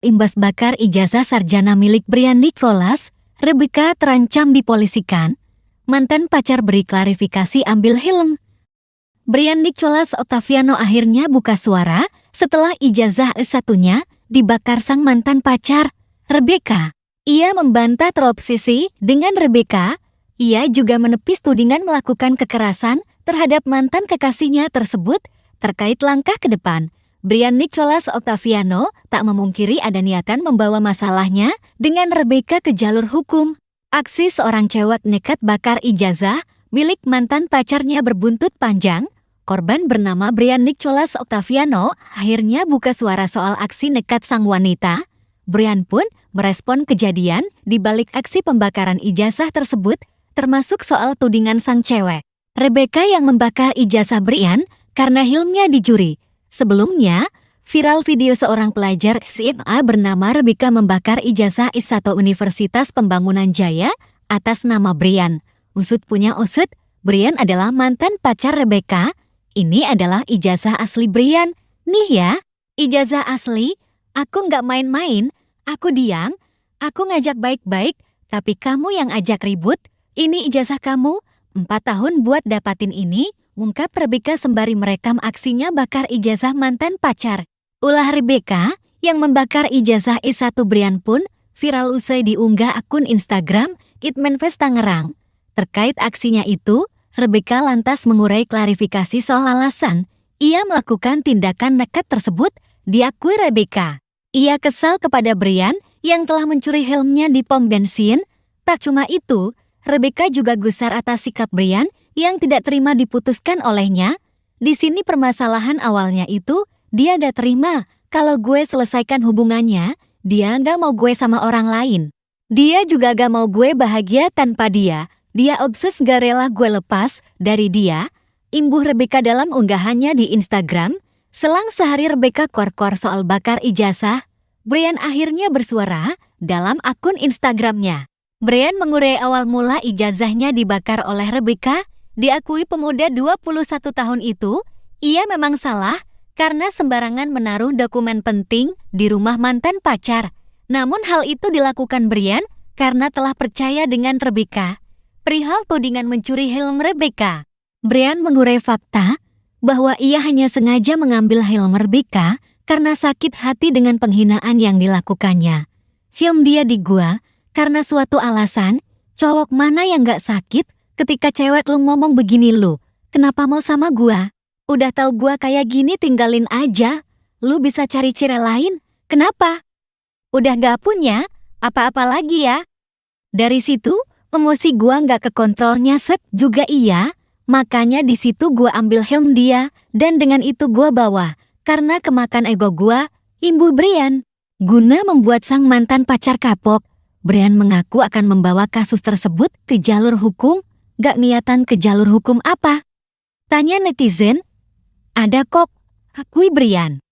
Imbas bakar ijazah sarjana milik Brian Nicholas, Rebecca terancam dipolisikan. Mantan pacar beri klarifikasi ambil helm. Brian Nicholas Ottaviano akhirnya buka suara setelah ijazah S1-nya dibakar sang mantan pacar, Rebecca. Ia membantah terobsesi dengan Rebecca. Ia juga menepis tudingan melakukan kekerasan terhadap mantan kekasihnya tersebut. Terkait langkah ke depan, Brian Nicholas Ottaviano tak memungkiri ada niatan membawa masalahnya dengan Rebecca ke jalur hukum. Aksi seorang cewek nekat bakar ijazah milik mantan pacarnya berbuntut panjang. Korban bernama Brian Nicholas Ottaviano akhirnya buka suara soal aksi nekat sang wanita. Brian pun merespon kejadian di balik aksi pembakaran ijazah tersebut, termasuk soal tudingan sang cewek, Rebecca, yang membakar ijazah Brian karena helmnya dicuri. Sebelumnya, viral video seorang pelajar SMA bernama Rebecca membakar ijazah S1 Universitas Pembangunan Jaya atas nama Brian. Usut punya usut, Brian adalah mantan pacar Rebecca. Ini adalah ijazah asli Brian. Nih ya, ijazah asli. Aku nggak main-main, aku diam, aku ngajak baik-baik, tapi kamu yang ajak ribut. Ini ijazah kamu, 4 tahun buat dapatin ini, ungkap Rebecca sembari merekam aksinya bakar ijazah mantan pacar. Ulah Rebecca yang membakar ijazah S1 Brian pun viral usai diunggah akun Instagram @manfest Tangerang. Terkait aksinya itu, Rebecca lantas mengurai klarifikasi soal alasan ia melakukan tindakan nekat tersebut. Diakui Rebecca, ia kesal kepada Brian yang telah mencuri helmnya di pom bensin. Tak cuma itu, Rebecca juga gusar atas sikap Brian yang tidak terima diputuskan olehnya. Di sini permasalahan awalnya itu, dia udah terima kalau gue selesaikan hubungannya, dia gak mau gue sama orang lain. Dia juga gak mau gue bahagia tanpa dia. Dia obses gak rela gue lepas dari dia, imbuh Rebecca dalam unggahannya di Instagram. Selang sehari Rebecca kuar-kuar soal bakar ijazah, Brian akhirnya bersuara dalam akun Instagramnya. Brian mengurai awal mula ijazahnya dibakar oleh Rebecca. Diakui pemuda 21 tahun itu, ia memang salah karena sembarangan menaruh dokumen penting di rumah mantan pacar. Namun hal itu dilakukan Brian karena telah percaya dengan Rebecca. Perihal tudingan mencuri helm Rebecca, Brian mengurai fakta bahwa ia hanya sengaja mengambil helm Rebecca karena sakit hati dengan penghinaan yang dilakukannya. Helm dia di gua karena suatu alasan. Cowok mana yang gak sakit ketika cewek lu ngomong begini, lu kenapa mau sama gua? Udah tahu gua kayak gini tinggalin aja. Lu bisa cari cewek lain. Kenapa? Udah gak punya apa-apa lagi ya? Dari situ emosi gua gak kekontrolnya juga iya. Makanya di situ gua ambil helm dia dan dengan itu gua bawa. Karena kemakan ego gua, imbuh Brian. Guna membuat sang mantan pacar kapok, Brian mengaku akan membawa kasus tersebut ke jalur hukum. Gak niatan ke jalur hukum apa? Tanya netizen. Ada kok, akui Brian.